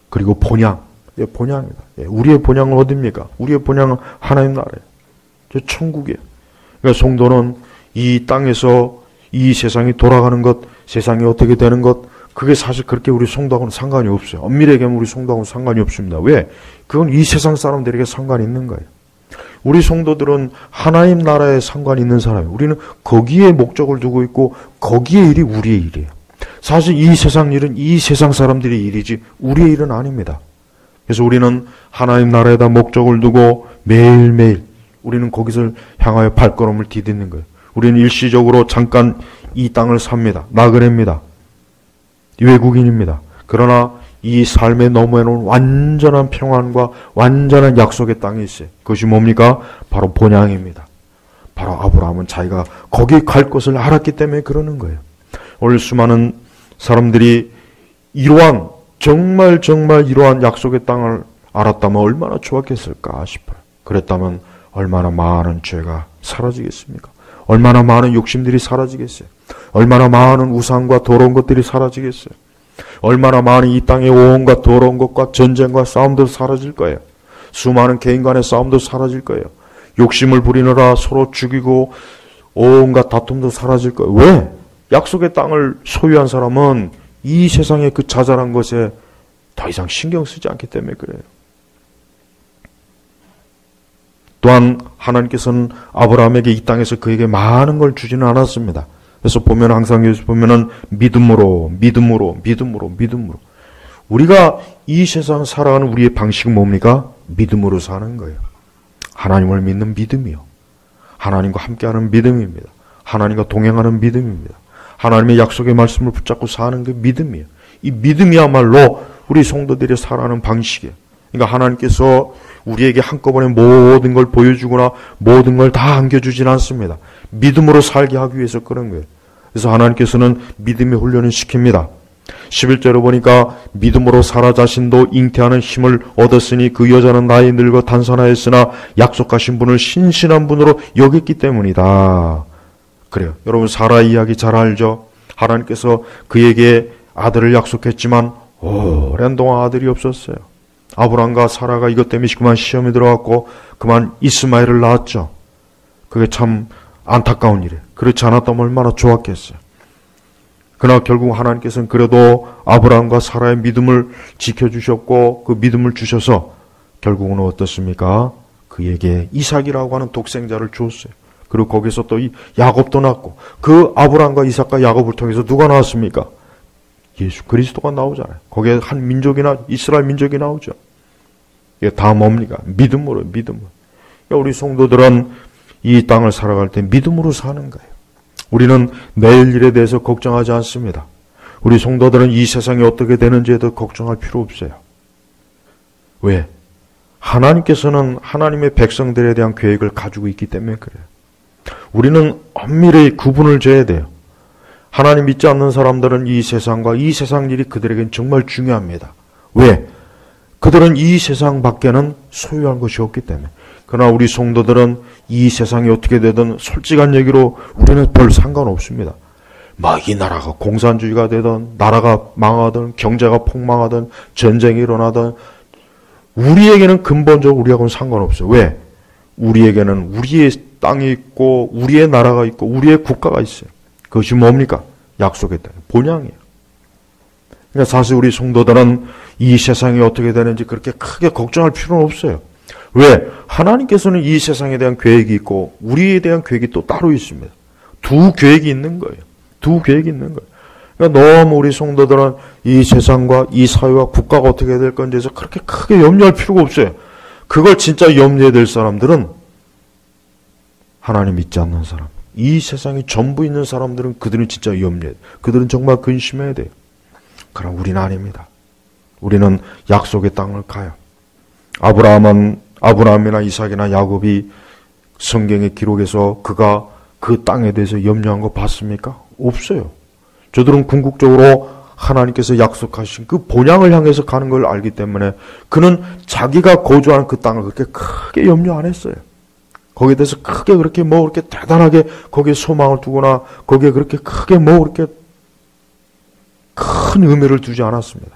그리고 본향입니다. 우리의 본향은 어디입니까? 우리의 본향은 하나님 나라예요. 천국이에요. 그러니까 성도는 이 땅에서 이 세상이 돌아가는 것, 세상이 어떻게 되는 것, 그게 사실 그렇게 우리 성도하고는 상관이 없어요. 엄밀히 얘기하면 우리 성도하고는 상관이 없습니다. 왜? 그건 이 세상 사람들에게 상관이 있는 거예요. 우리 성도들은 하나님 나라에 상관이 있는 사람이에요. 우리는 거기에 목적을 두고 있고 거기에 일이 우리의 일이에요. 사실 이 세상 일은 이 세상 사람들의 일이지 우리의 일은 아닙니다. 그래서 우리는 하나님 나라에다 목적을 두고 매일매일 우리는 거기서 향하여 발걸음을 디딛는 거예요. 우리는 일시적으로 잠깐 이 땅을 삽니다. 나그네입니다. 외국인입니다. 그러나 이 삶의 너머에는 완전한 평안과 완전한 약속의 땅이 있어요. 그것이 뭡니까? 바로 본향입니다. 바로 아브라함은 자기가 거기 갈 것을 알았기 때문에 그러는 거예요. 오늘 수많은 사람들이 정말 이러한 약속의 땅을 알았다면 얼마나 좋았겠을까 싶어요. 그랬다면 얼마나 많은 죄가 사라지겠습니까? 얼마나 많은 욕심들이 사라지겠어요? 얼마나 많은 우상과 더러운 것들이 사라지겠어요? 얼마나 많은 이 땅의 온갖 더러운 것과 전쟁과 싸움도 사라질 거예요. 수많은 개인 간의 싸움도 사라질 거예요. 욕심을 부리느라 서로 죽이고 온갖 다툼도 사라질 거예요. 왜? 약속의 땅을 소유한 사람은 이 세상의 그 자잘한 것에 더 이상 신경 쓰지 않기 때문에 그래요. 또한 하나님께서는 아브라함에게 이 땅에서 그에게 많은 걸 주지는 않았습니다. 그래서 항상 여기서 보면은 믿음으로. 우리가 이 세상 살아가는 우리의 방식은 뭡니까? 믿음으로 사는 거예요. 하나님을 믿는 믿음이요. 하나님과 함께하는 믿음입니다. 하나님과 동행하는 믿음입니다. 하나님의 약속의 말씀을 붙잡고 사는 게 믿음이에요. 이 믿음이야말로 우리 성도들이 살아가는 방식이에요. 그러니까 하나님께서 우리에게 한꺼번에 모든 걸 보여주거나 모든 걸 다 안겨주진 않습니다. 믿음으로 살게 하기 위해서 그런 거예요. 그래서 하나님께서는 믿음의 훈련을 시킵니다. 11절에 보니까 믿음으로 사라 자신도 잉태하는 힘을 얻었으니 그 여자는 나이 늙어 단산하였으나 약속하신 분을 신실한 분으로 여겼기 때문이다. 그래요. 여러분 사라 이야기 잘 알죠? 하나님께서 그에게 아들을 약속했지만 오랜 동안 아들이 없었어요. 아브람과 사라가 이것 때문에 그만 시험에 들어갔고 그만 이스마엘을 낳았죠. 그게 참 안타까운 일이에요. 그렇지 않았다면 얼마나 좋았겠어요. 그러나 결국 하나님께서는 그래도 아브람과 사라의 믿음을 지켜주셨고 그 믿음을 주셔서 결국은 어떻습니까? 그에게 이삭이라고 하는 독생자를 주었어요. 그리고 거기서 또 야곱도 낳고 그 아브람과 이삭과 야곱을 통해서 누가 나왔습니까? 예수 그리스도가 나오잖아요. 거기에 한 민족이나 이스라엘 민족이 나오죠. 이게 다 뭡니까? 믿음으로. 그러니까 우리 성도들은 이 땅을 살아갈 때 믿음으로 사는 거예요. 우리는 내일 일에 대해서 걱정하지 않습니다. 우리 성도들은 이 세상이 어떻게 되는지에 대해 걱정할 필요 없어요. 왜? 하나님께서는 하나님의 백성들에 대한 계획을 가지고 있기 때문에 그래요. 우리는 엄밀히 구분을 져야 돼요. 하나님 믿지 않는 사람들은 이 세상과 이 세상 일이 그들에겐 정말 중요합니다. 왜? 그들은 이 세상 밖에는 소유한 것이 없기 때문에. 그러나 우리 성도들은 이 세상이 어떻게 되든 솔직한 얘기로 우리는 별 상관없습니다. 막 이 나라가 공산주의가 되든 나라가 망하든 경제가 폭망하든 전쟁이 일어나든 우리에게는 근본적으로 우리하고는 상관없어요. 왜? 우리에게는 우리의 땅이 있고 우리의 나라가 있고 우리의 국가가 있어요. 그것이 뭡니까? 약속의 땅, 본향이에요. 그러니까 사실 우리 성도들은 이 세상이 어떻게 되는지 그렇게 크게 걱정할 필요는 없어요. 왜? 하나님께서는 이 세상에 대한 계획이 있고 우리에 대한 계획이 또 따로 있습니다. 두 계획이 있는 거예요. 두 계획이 있는 거예요. 그러니까 너무 우리 성도들은 이 세상과 이 사회와 국가가 어떻게 될 건지에서 그렇게 크게 염려할 필요가 없어요. 그걸 진짜 염려해야 될 사람들은 하나님 믿지 않는 사람, 이 세상이 전부 있는 사람들은 그들은 진짜 염려해야 돼요. 그들은 정말 근심해야 돼요. 그러나 우리는 아닙니다. 우리는 약속의 땅을 가요. 아브라함이나 이삭이나 야곱이 성경의 기록에서 그가 그 땅에 대해서 염려한 거 봤습니까? 없어요. 저들은 궁극적으로 하나님께서 약속하신 그 본향을 향해서 가는 걸 알기 때문에 그는 자기가 거주하는 그 땅을 그렇게 크게 염려 안 했어요. 거기에 대해서 크게 그렇게 뭐 그렇게 대단하게 거기에 소망을 두거나 거기에 그렇게 크게 뭐 그렇게 큰 의미를 두지 않았습니다.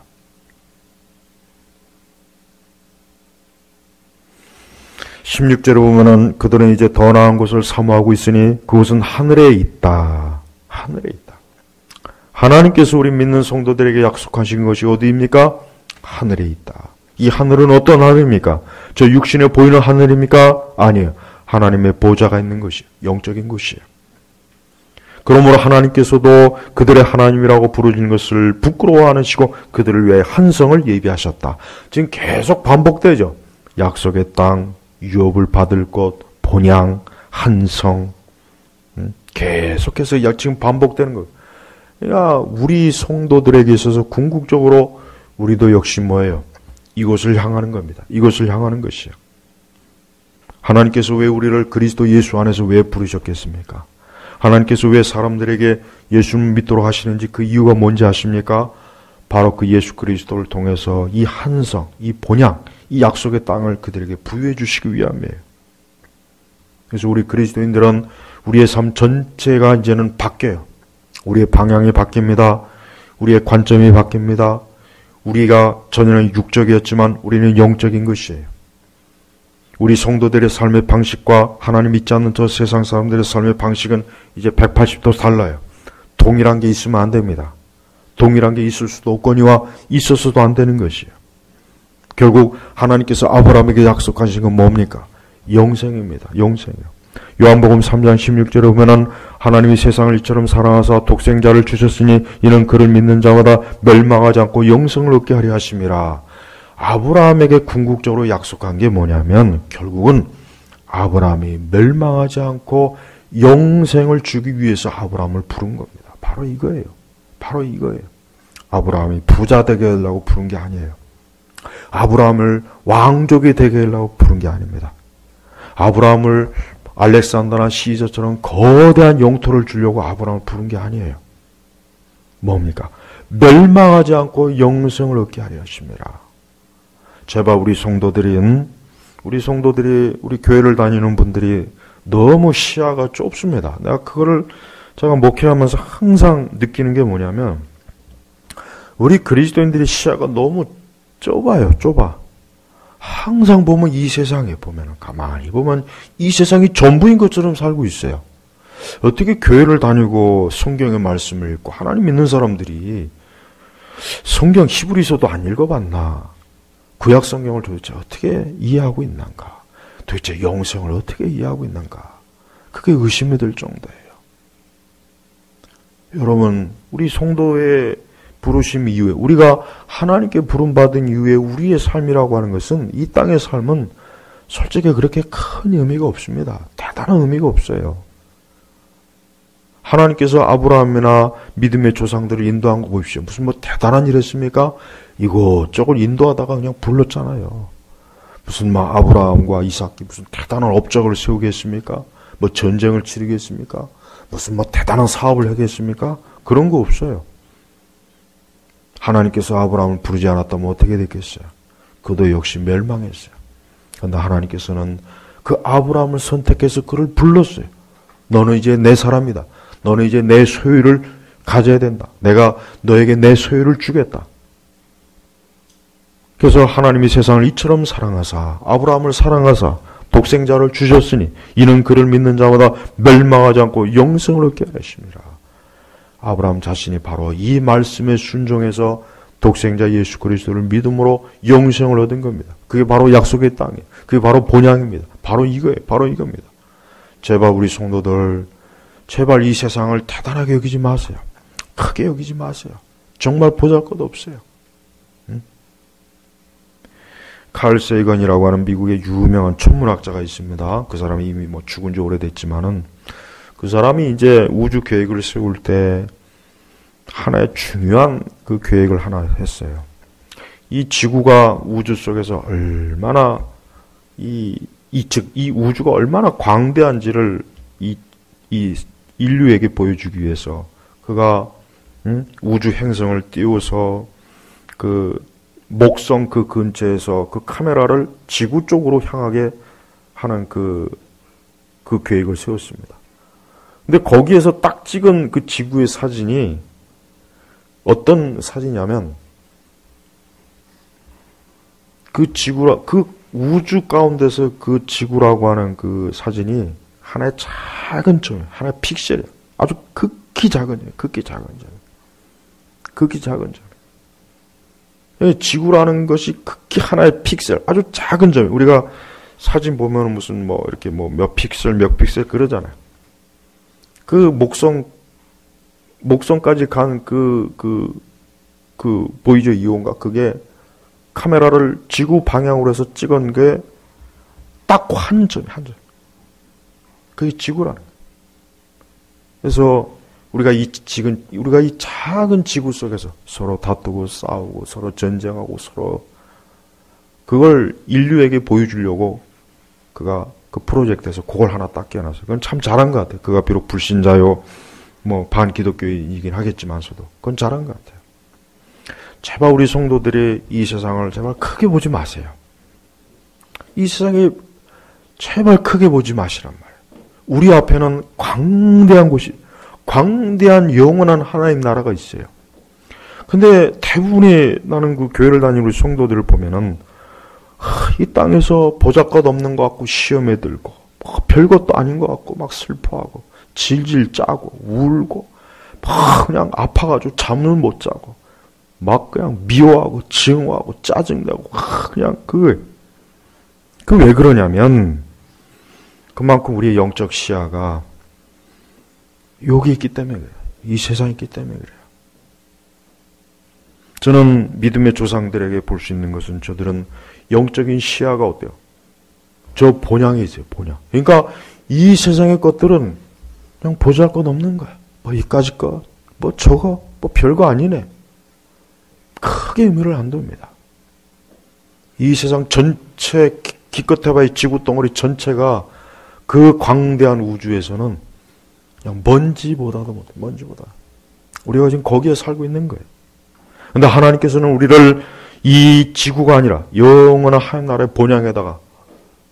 16절에 보면은 그들은 이제 더 나은 곳을 사모하고 있으니 그곳은 하늘에 있다. 하늘에 있다. 하나님께서 우리 믿는 성도들에게 약속하신 것이 어디입니까? 하늘에 있다. 이 하늘은 어떤 하늘입니까? 저 육신에 보이는 하늘입니까? 아니에요. 하나님의 보좌가 있는 것이에요. 영적인 곳이에요. 그러므로 하나님께서도 그들의 하나님이라고 부르짖는 것을 부끄러워하시고 그들을 위해 한성을 예비하셨다. 지금 계속 반복되죠. 약속의 땅, 유업을 받을 곳, 본향, 한성, 계속해서 지금 반복되는 거예요. 그러니까 우리 성도들에게 있어서 궁극적으로 우리도 역시 뭐예요? 이곳을 향하는 겁니다. 이곳을 향하는 것이에요. 하나님께서 왜 우리를 그리스도 예수 안에서 왜 부르셨겠습니까? 하나님께서 왜 사람들에게 예수를 믿도록 하시는지 그 이유가 뭔지 아십니까? 바로 그 예수 그리스도를 통해서 이 한성, 이 본향, 이 약속의 땅을 그들에게 부여해 주시기 위함이에요. 그래서 우리 그리스도인들은 우리의 삶 전체가 이제는 바뀌어요. 우리의 방향이 바뀝니다. 우리의 관점이 바뀝니다. 우리가 전에는 육적이었지만 우리는 영적인 것이에요. 우리 성도들의 삶의 방식과 하나님 믿지 않는 저 세상 사람들의 삶의 방식은 이제 180도 달라요. 동일한 게 있으면 안 됩니다. 동일한 게 있을 수도 없거니와 있어서도 안 되는 것이에요. 결국 하나님께서 아브라함에게 약속하신 건 뭡니까? 영생입니다. 영생이요. 요한복음 3장 16절에 보면은 하나님이 세상을 이처럼 사랑하사 독생자를 주셨으니 이는 그를 믿는 자마다 멸망하지 않고 영생을 얻게 하려 하심이라. 아브라함에게 궁극적으로 약속한 게 뭐냐면 결국은 아브라함이 멸망하지 않고 영생을 주기 위해서 아브라함을 부른 겁니다. 바로 이거예요. 바로 이거예요. 아브라함이 부자 되게 하려고 부른 게 아니에요. 아브라함을 왕족이 되게 하려고 부른 게 아닙니다. 아브라함을 알렉산더나 시저처럼 거대한 영토를 주려고 아브라함을 부른 게 아니에요. 뭡니까? 멸망하지 않고 영생을 얻게 하려 하십니다. 제발 우리 성도들이 우리 교회를 다니는 분들이 너무 시야가 좁습니다. 내가 그거를 제가 목회하면서 항상 느끼는 게 뭐냐면 우리 그리스도인들의 시야가 너무 좁아요. 좁아. 항상 보면 이 세상에 보면 가만히 보면 이 세상이 전부인 것처럼 살고 있어요. 어떻게 교회를 다니고 성경의 말씀을 읽고 하나님 믿는 사람들이 성경 히브리서도 안 읽어봤나? 구약 성경을 도대체 어떻게 이해하고 있는가? 도대체 영생을 어떻게 이해하고 있는가? 그게 의심이 들 정도예요. 여러분, 우리 성도의 부르심 이후에 우리가 하나님께 부름받은 이후에 우리의 삶이라고 하는 것은 이 땅의 삶은 솔직히 그렇게 큰 의미가 없습니다. 대단한 의미가 없어요. 하나님께서 아브라함이나 믿음의 조상들을 인도한 거 보십시오. 무슨 뭐 대단한 일 했습니까? 이것저것 인도하다가 그냥 불렀잖아요. 무슨 막 아브라함과 이삭이 무슨 대단한 업적을 세우겠습니까? 뭐 전쟁을 치르겠습니까? 무슨 뭐 대단한 사업을 하겠습니까? 그런 거 없어요. 하나님께서 아브라함을 부르지 않았다면 어떻게 됐겠어요? 그도 역시 멸망했어요. 그런데 하나님께서는 그 아브라함을 선택해서 그를 불렀어요. 너는 이제 내 사람이다. 너는 이제 내 소유를 가져야 된다. 내가 너에게 내 소유를 주겠다. 그래서 하나님이 세상을 이처럼 사랑하사 아브라함을 사랑하사 독생자를 주셨으니 이는 그를 믿는 자마다 멸망하지 않고 영생을 얻게 하심이라. 아브라함 자신이 바로 이 말씀에 순종해서 독생자 예수 그리스도를 믿음으로 영생을 얻은 겁니다. 그게 바로 약속의 땅이에요. 그게 바로 본향입니다. 바로 이거예요. 바로 이겁니다. 제발 우리 성도들 제발 이 세상을 대단하게 여기지 마세요. 크게 여기지 마세요. 정말 보잘것없어요. 칼 세이건이라고 하는 미국의 유명한 천문학자가 있습니다. 그 사람이 이미 죽은 지 오래됐지만은 그 사람이 이제 우주 계획을 세울 때 하나의 중요한 그 계획을 하나 했어요. 이 지구가 우주 속에서 얼마나 이 우주가 얼마나 광대한지를 이 인류에게 보여주기 위해서 그가 우주 행성을 띄워서 그 목성 그 근처에서 그 카메라를 지구 쪽으로 향하게 하는 그 계획을 세웠습니다. 근데 거기에서 딱 찍은 그 지구의 사진이 어떤 사진이냐면 그 우주 가운데서 그 지구라고 하는 그 사진이 하나의 작은 점, 하나의 픽셀이에요. 아주 극히 작은 점, 극히 작은 점. 극히 작은 점. 지구라는 것이 극히 하나의 픽셀, 아주 작은 점. 우리가 사진 보면 무슨 이렇게 몇 픽셀 그러잖아요. 그 목성까지 간 보이죠? 이온가? 그게 카메라를 지구 방향으로 해서 찍은 게 딱 한 점. 그게 지구라는 거예요. 그래서 우리가 이 작은 지구 속에서 서로 다투고 싸우고 서로 전쟁하고 서로 그걸 인류에게 보여주려고 그가 그 프로젝트에서 그걸 하나 딱 깨어났어요. 그건 참 잘한 것 같아요. 그가 비록 불신자요, 반기독교이긴 하겠지만서도 그건 잘한 것 같아요. 제발 우리 성도들이 이 세상을 제발 크게 보지 마세요. 이 세상에 제발 크게 보지 마시란 말이에요. 우리 앞에는 광대한 영원한 하나님 나라가 있어요. 근데 대부분의 나는 그 교회를 다니는 우리 성도들을 보면은 이 땅에서 보잘것 없는 것 같고 시험에 들고 별것도 아닌 것 같고 막 슬퍼하고 질질 짜고 울고 막 그냥 아파가지고 잠을 못 자고 막 그냥 미워하고 증오하고 짜증내고 그냥 그 왜 그러냐면 그만큼 우리의 영적 시야가 여기 있기 때문에 그래요. 이 세상에 있기 때문에 그래요. 저는 믿음의 조상들에게 볼 수 있는 것은 저들은 영적인 시야가 어때요? 저 본향이 있어요. 본향. 그러니까 이 세상의 것들은 그냥 보잘것 없는 거야. 이까짓 것, 저거, 별거 아니네. 크게 의미를 안 둡니다. 이 세상 전체 기껏 해봐야 지구 덩어리 전체가 그 광대한 우주에서는 그냥 먼지보다도 못해. 먼지보다. 우리가 지금 거기에 살고 있는 거예요. 근데 하나님께서는 우리를 이 지구가 아니라 영원한 하나님 나라의 본향에다가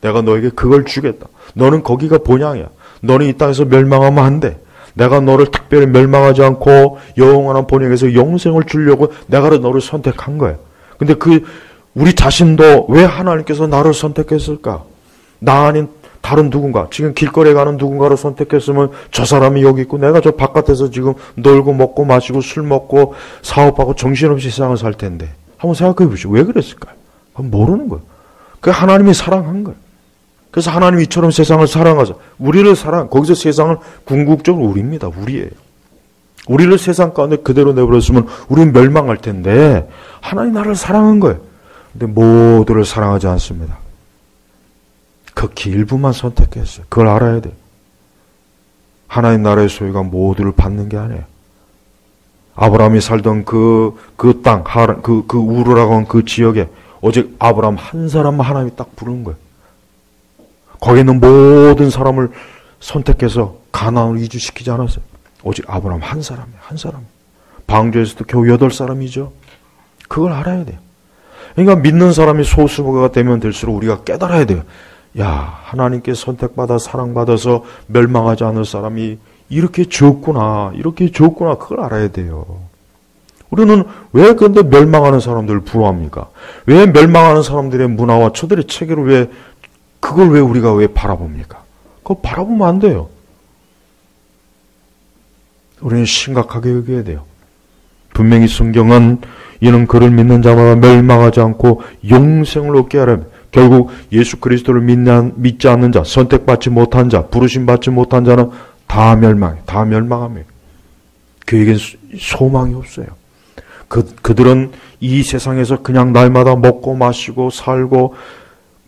내가 너에게 그걸 주겠다. 너는 거기가 본향이야. 너는 이 땅에서 멸망하면 안 돼. 내가 너를 특별히 멸망하지 않고 영원한 본향에서 영생을 주려고 내가 너를 선택한 거야. 근데 우리 자신도 왜 하나님께서 나를 선택했을까? 나 아닌 다른 누군가, 지금 길거리에 가는 누군가를 선택했으면 저 사람이 여기 있고 내가 저 바깥에서 지금 놀고 먹고 마시고 술 먹고 사업하고 정신없이 세상을 살 텐데 한번 생각해 보시죠. 왜 그랬을까요? 모르는 거예요. 그게 하나님이 사랑한 거예요. 그래서 하나님이 이처럼 세상을 사랑하자. 우리를 거기서 세상은 궁극적으로 우리입니다. 우리예요. 우리를 세상 가운데 그대로 내버렸으면 우리는 멸망할 텐데 하나님 나를 사랑한 거예요. 근데 모두를 사랑하지 않습니다. 극히 일부만 선택했어요. 그걸 알아야 돼요. 하나님 나라의 소유가 모두를 받는 게 아니에요. 아브라함이 살던 그 땅, 그 우르라고 하는 그 지역에 오직 아브라함 한 사람만 하나님이 딱 부르는 거예요. 거기에 있는 모든 사람을 선택해서 가나안으로 이주시키지 않았어요. 오직 아브라함 한 사람이에요. 한 사람. 방주에서도 겨우 8사람이죠. 그걸 알아야 돼요. 그러니까 믿는 사람이 소수가 되면 될수록 우리가 깨달아야 돼요. 야, 하나님께 선택받아 사랑받아서 멸망하지 않을 사람이 이렇게 적구나. 이렇게 적구나. 그걸 알아야 돼요. 우리는 왜 근데 멸망하는 사람들을 부러워합니까? 왜 멸망하는 사람들의 문화와 저들의 체계를 그걸 왜 우리가 왜 바라봅니까? 그거 바라보면 안 돼요. 우리는 심각하게 여겨야 돼요. 분명히 성경은 이는 그를 믿는 자마다 멸망하지 않고 영생을 얻게 하려면 결국 예수 그리스도를 믿지 않는 자, 선택받지 못한 자, 부르심받지 못한 자는 다 멸망해. 다 멸망합니다. 그에겐 소망이 없어요. 그들은 이 세상에서 그냥 날마다 먹고 마시고 살고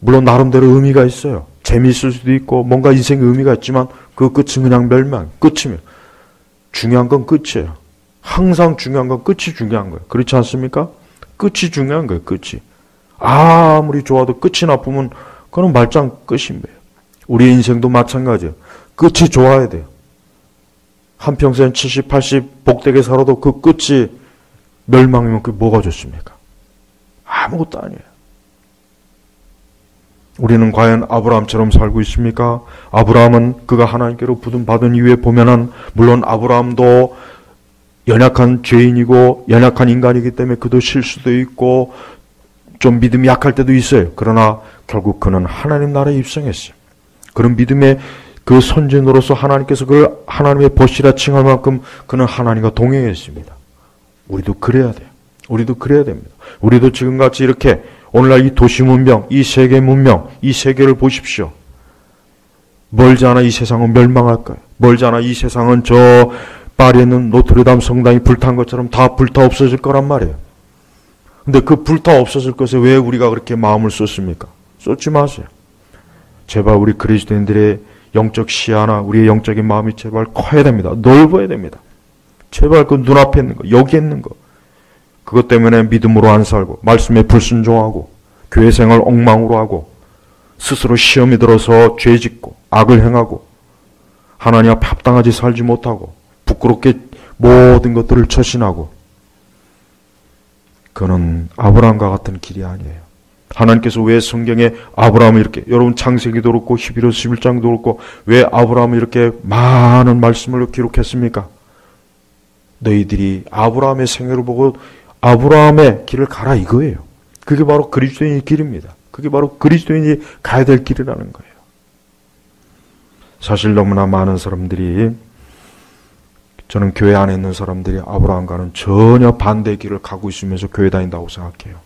물론 나름대로 의미가 있어요. 재미있을 수도 있고 뭔가 인생의 의미가 있지만 그 끝은 그냥 멸망. 끝이면 중요한 건 끝이에요. 항상 중요한 건 끝이 중요한 거예요. 그렇지 않습니까? 끝이 중요한 거예요. 끝이. 아무리 좋아도 끝이 나쁘면 그건 말짱 끝인 거예요. 우리의 인생도 마찬가지예요. 끝이 좋아야 돼요. 한평생 70, 80 복되게 살아도 그 끝이 멸망이면 그게 뭐가 좋습니까? 아무것도 아니에요. 우리는 과연 아브라함처럼 살고 있습니까? 아브라함은 그가 하나님께로 부름받은 이후에 보면은 물론 아브라함도 연약한 죄인이고 연약한 인간이기 때문에 그도 실수도 있고 좀 믿음이 약할 때도 있어요. 그러나 결국 그는 하나님 나라에 입성했어요. 그런 믿음의 그 선진으로서 하나님께서 그를 하나님의 벗이라 칭할 만큼 그는 하나님과 동행했습니다. 우리도 그래야 돼요. 우리도 그래야 됩니다. 우리도 지금같이 이렇게 오늘날 이 도시 문명, 이 세계 문명, 이 세계를 보십시오. 멀지 않아 이 세상은 멸망할 거예요. 멀지 않아 이 세상은 저 파리에 있는 노트르담 성당이 불탄 것처럼 다 불타 없어질 거란 말이에요. 근데 그 불타 없어질 것에 왜 우리가 그렇게 마음을 쏟습니까? 쏟지 마세요. 제발 우리 그리스도인들의 영적 시야나 우리의 영적인 마음이 제발 커야 됩니다. 넓어야 됩니다. 제발 그 눈앞에 있는 거, 여기 있는 거. 그것 때문에 믿음으로 안 살고 말씀에 불순종하고 교회 생활 엉망으로 하고 스스로 시험이 들어서 죄 짓고 악을 행하고 하나님 앞에 합당하지 살지 못하고 부끄럽게 모든 것들을 처신하고 그는 아브라함과 같은 길이 아니에요. 하나님께서 왜 성경에 아브라함을 이렇게 여러분 창세기도 그렇고 히브리서 11장도 그렇고 왜 아브라함을 이렇게 많은 말씀을 기록했습니까? 너희들이 아브라함의 생애를 보고 아브라함의 길을 가라 이거예요. 그게 바로 그리스도인의 길입니다. 그게 바로 그리스도인이 가야 될 길이라는 거예요. 사실 너무나 많은 사람들이 저는 교회 안에 있는 사람들이 아브라함과는 전혀 반대의 길을 가고 있으면서 교회 다닌다고 생각해요.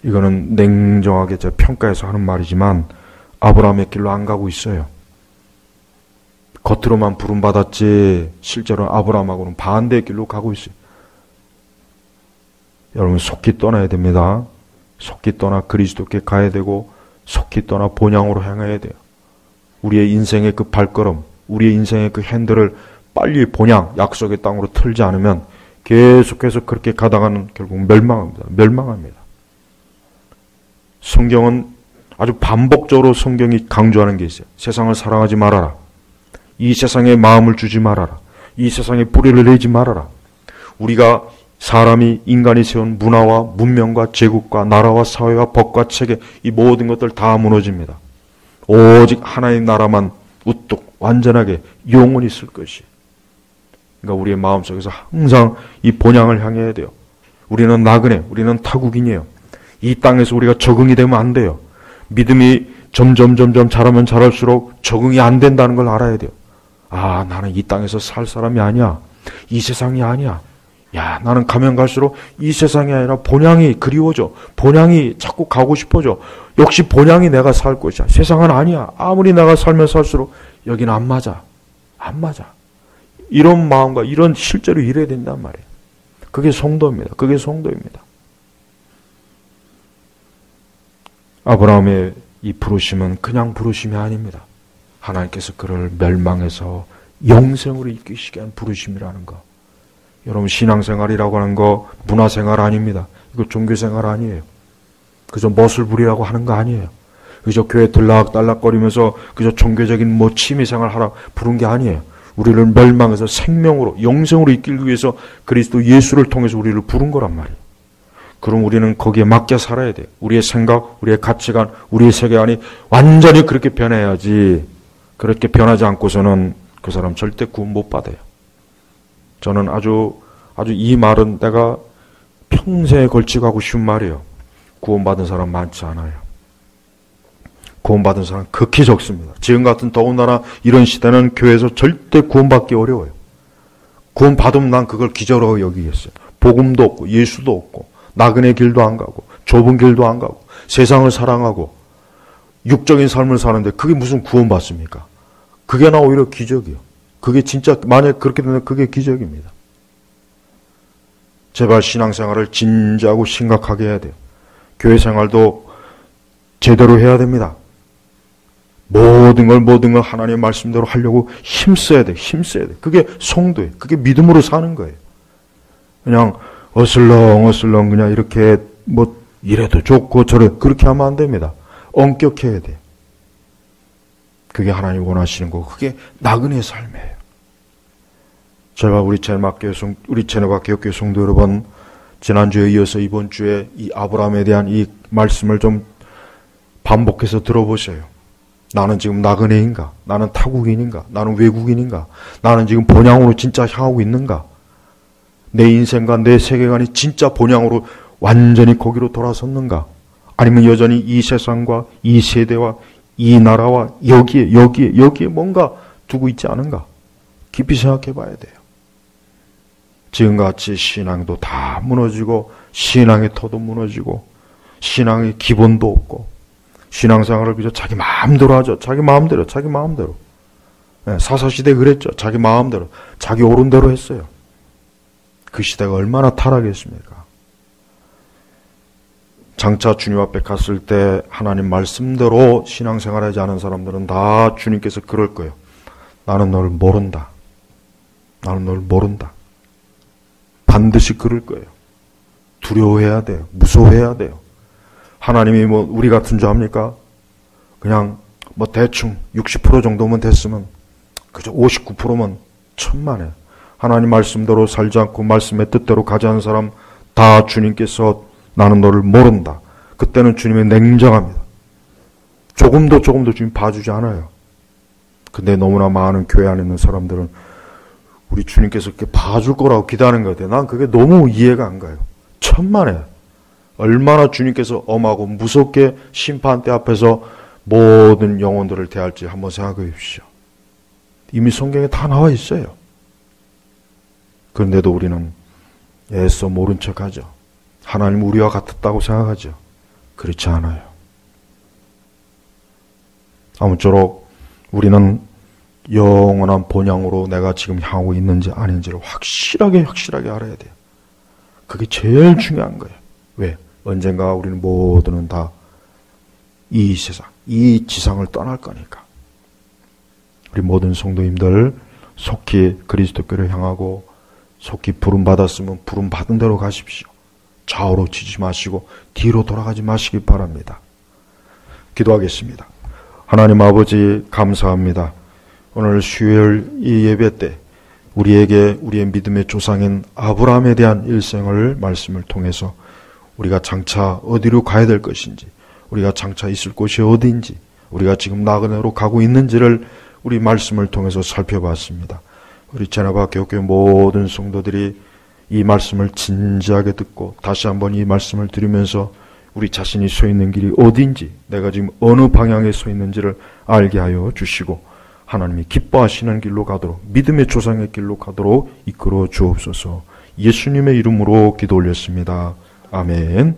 이거는 냉정하게 제가 평가해서 하는 말이지만 아브라함의 길로 안 가고 있어요. 겉으로만 부름받았지 실제로 아브라함하고는 반대의 길로 가고 있어요. 여러분 속히 떠나야 됩니다. 속히 떠나 그리스도께 가야 되고 속히 떠나 본향으로 향해야 돼요. 우리의 인생의 그 발걸음, 우리의 인생의 그 핸들을 빨리 본향, 약속의 땅으로 틀지 않으면 계속해서 그렇게 가다가는 결국 멸망합니다. 멸망합니다. 성경은 아주 반복적으로 성경이 강조하는 게 있어요. 세상을 사랑하지 말아라. 이 세상에 마음을 주지 말아라. 이 세상에 뿌리를 내지 말아라. 우리가 사람이 인간이 세운 문화와 문명과 제국과 나라와 사회와 법과 체계 이 모든 것들 다 무너집니다. 오직 하나님 나라만 우뚝 완전하게 영원히 있을 것이. 그러니까 우리의 마음속에서 항상 이 본향을 향해야 돼요. 우리는 나그네, 우리는 타국인이에요. 이 땅에서 우리가 적응이 되면 안 돼요. 믿음이 점점 자라면 자랄수록 적응이 안 된다는 걸 알아야 돼요. 아, 나는 이 땅에서 살 사람이 아니야. 이 세상이 아니야. 야, 나는 가면 갈수록 이 세상이 아니라 본향이 그리워져. 본향이 자꾸 가고 싶어져. 역시 본향이 내가 살 것이야. 세상은 아니야. 아무리 내가 살면 살수록 여기는 안 맞아. 안 맞아. 이런 마음과 이런 실제로 이래야 된단 말이에요. 그게 성도입니다. 그게 성도입니다. 아브라함의 이 부르심은 그냥 부르심이 아닙니다. 하나님께서 그를 멸망해서 영생으로 이끄시게 한 부르심이라는 거. 여러분 신앙생활이라고 하는 거 문화생활 아닙니다. 이거 종교생활 아니에요. 그저 멋을 부리라고 하는 거 아니에요. 그저 교회 들락달락거리면서 그저 종교적인 취미생활 하라 부른 게 아니에요. 우리를 멸망해서 생명으로, 영생으로 이끌기 위해서 그리스도 예수를 통해서 우리를 부른 거란 말이에요. 그럼 우리는 거기에 맞게 살아야 돼요. 우리의 생각, 우리의 가치관, 우리의 세계관이 완전히 그렇게 변해야지. 그렇게 변하지 않고서는 그 사람 절대 구원 못 받아요. 저는 아주 이 말은 내가 평생에 걸치고 하고 싶은 말이에요. 구원받은 사람 많지 않아요. 구원받은 사람 극히 적습니다. 지금 같은 더군다나 이런 시대는 교회에서 절대 구원받기 어려워요. 구원받으면 난 그걸 기적으로 여기겠어요. 복음도 없고 예수도 없고 나그네 길도 안 가고 좁은 길도 안 가고 세상을 사랑하고 육적인 삶을 사는데 그게 무슨 구원받습니까? 그게 나 오히려 기적이요. 그게 진짜 만약 그렇게 되면 그게 기적입니다. 제발 신앙생활을 진지하고 심각하게 해야 돼요. 교회 생활도 제대로 해야 됩니다. 모든 걸 하나님의 말씀대로 하려고 힘써야 돼. 그게 성도예요. 그게 믿음으로 사는 거예요. 그냥 어슬렁 그냥 이렇게 뭐 이래도 좋고 저래 그렇게 하면 안 됩니다. 엄격해야 돼요. 그게 하나님 원하시는 거고 그게 나그네의 삶이에요. 제가 우리 제네바교회 성도 여러분, 지난주에 이어서 이번 주에 이 아브라함에 대한 이 말씀을 좀 반복해서 들어보세요. 나는 지금 나그네인가? 나는 타국인인가? 나는 외국인인가? 나는 지금 본향으로 진짜 향하고 있는가? 내 인생과 내 세계관이 진짜 본향으로 완전히 거기로 돌아섰는가? 아니면 여전히 이 세상과 이 세대와 이 나라와 여기에 뭔가 두고 있지 않은가? 깊이 생각해 봐야 돼요. 지금같이 신앙도 다 무너지고 신앙의 터도 무너지고 신앙의 기본도 없고 신앙생활을 그저 자기 마음대로 하죠. 자기 마음대로. 네, 사사시대 그랬죠. 자기 마음대로. 자기 옳은 대로 했어요. 그 시대가 얼마나 타락했습니까? 장차 주님 앞에 갔을 때 하나님 말씀대로 신앙생활하지 않은 사람들은 다 주님께서 그럴 거예요. 나는 너를 모른다. 반드시 그럴 거예요. 두려워해야 돼요. 무서워해야 돼요. 하나님이 뭐 우리 같은 줄 압니까? 그냥 뭐 대충 60% 정도면 됐으면 그저 59%면 천만에 하나님 말씀대로 살지 않고 말씀의 뜻대로 가지 않은 사람 다 주님께서 나는 너를 모른다. 그때는 주님이 냉정합니다. 조금도 주님 봐주지 않아요. 근데 너무나 많은 교회 안에 있는 사람들은 우리 주님께서 그렇게 봐줄 거라고 기대하는 것 같아요. 난 그게 너무 이해가 안 가요. 천만에 얼마나 주님께서 엄하고 무섭게 심판대 앞에서 모든 영혼들을 대할지 한번 생각해 보십시오. 이미 성경에 다 나와 있어요. 그런데도 우리는 애써 모른 척하죠. 하나님 우리와 같았다고 생각하죠. 그렇지 않아요. 아무쪼록 우리는 영원한 본향으로 내가 지금 향하고 있는지 아닌지를 확실하게 알아야 돼요. 그게 제일 중요한 거예요. 왜? 언젠가 우리는 모두는 다 이 세상, 이 지상을 떠날 거니까. 우리 모든 성도님들 속히 그리스도교를 향하고 속히 부름 받았으면 부름 받은 대로 가십시오. 좌우로 치지 마시고 뒤로 돌아가지 마시기 바랍니다. 기도하겠습니다. 하나님 아버지 감사합니다. 오늘 수요일 이 예배 때 우리에게 우리의 믿음의 조상인 아브라함에 대한 일생을 말씀을 통해서 우리가 장차 어디로 가야 될 것인지, 우리가 장차 있을 곳이 어디인지, 우리가 지금 나그네로 가고 있는지를 우리 말씀을 통해서 살펴봤습니다. 우리 제네바 교회 모든 성도들이 이 말씀을 진지하게 듣고 다시 한번 이 말씀을 들으면서 우리 자신이 서 있는 길이 어디인지, 내가 지금 어느 방향에 서 있는지를 알게 하여 주시고 하나님이 기뻐하시는 길로 가도록, 믿음의 조상의 길로 가도록 이끌어 주옵소서. 예수님의 이름으로 기도 올렸습니다. 아멘.